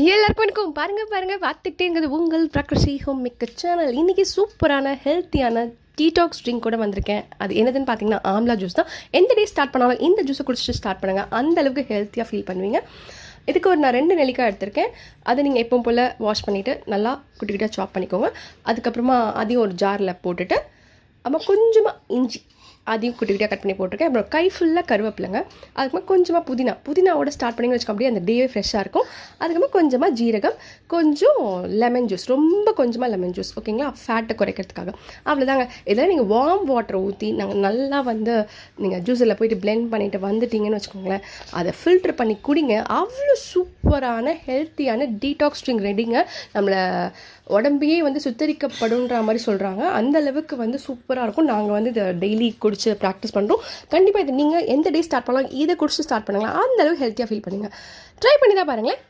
எல்லாருக்கும் வணக்கம். பாருங்க பார்த்துக்கிட்டே இருக்கிறது உங்கள் பிரக்ருஷி ஹோம் மேக்கர் சேனல். இன்றைக்கி சூப்பரான ஹெல்த்தியான டீடாக்ஸ் ட்ரிங்க் கூட வந்திருக்கேன். அது என்னதுன்னு பார்த்தீங்கன்னா ஆம்லா ஜூஸ் தான். எந்த டே ஸ்டார்ட் பண்ணாலும் இந்த ஜூஸை குடிச்சிட்டு ஸ்டார்ட் பண்ணுங்கள். அந்த அளவுக்கு ஹெல்த்தியாக ஃபீல் பண்ணுவீங்க. இதுக்கு நான் 2 நெல்லிக்காய் எடுத்திருக்கேன். அதை நீங்கள் எப்பவும் போல் வாஷ் பண்ணிவிட்டு நல்லா குட்டி குட்டியாக சாப் பண்ணிக்கோங்க. அதுக்கப்புறமா அதையும் ஒரு ஜாரில் போட்டுட்டு அப்புறம் கொஞ்சமாக இஞ்சி அதையும் குட்டி குட்டியாக கட் பண்ணி போட்டிருக்கேன். அப்புறம் கை ஃபுல்லாக கருவேப்பிலைங்க. அதுக்கப்புறம் கொஞ்சமாக புதினாவோட ஸ்டார்ட் பண்ணிங்கன்னு வச்சுக்கோ, அப்படியே அந்த டேவே ஃப்ரெஷ்ஷாக இருக்கும். அதுக்கப்புறம் கொஞ்சமாக ஜீரகம், கொஞ்சம் லெமன் ஜூஸ், ரொம்ப கொஞ்சமாக லெமன் ஜூஸ், ஓகேங்களா, ஃபேட்டை குறைக்கிறதுக்காக. அவ்வளோதாங்க. இதெல்லாம் நீங்கள் வார்ம் வாட்டரை ஊற்றி நல்லா நீங்கள் ஜூஸில் போயிட்டு பிளெண்ட் பண்ணிவிட்டு வந்துட்டிங்கன்னு வச்சுக்கோங்களேன், அதை ஃபில்ட்ரு பண்ணி குடிங்க. அவ்வளோ சூப்பரான ஹெல்த்தியான டீடாக்ஸ் ட்ரிங்க் ரெடிங்க. நம்மளை உடம்பையே சுத்தரிக்கப்படுன்ற மாதிரி சொல்கிறாங்க. அந்த அளவுக்கு சூப்பராக இருக்கும். நாங்கள் இதை டெய்லி குடிச்சு ப்ராக்டிஸ் பண்ணுறோம். கண்டிப்பாக இது நீங்கள் எந்த டே ஸ்டார்ட் பண்ணலாம், இதை குடிச்சு ஸ்டார்ட் பண்ணுங்களா, அந்த அளவுக்கு ஹெல்த்தியாக ஃபீல் பண்ணுங்கள். ட்ரை பண்ணி தான் பாருங்களேன்.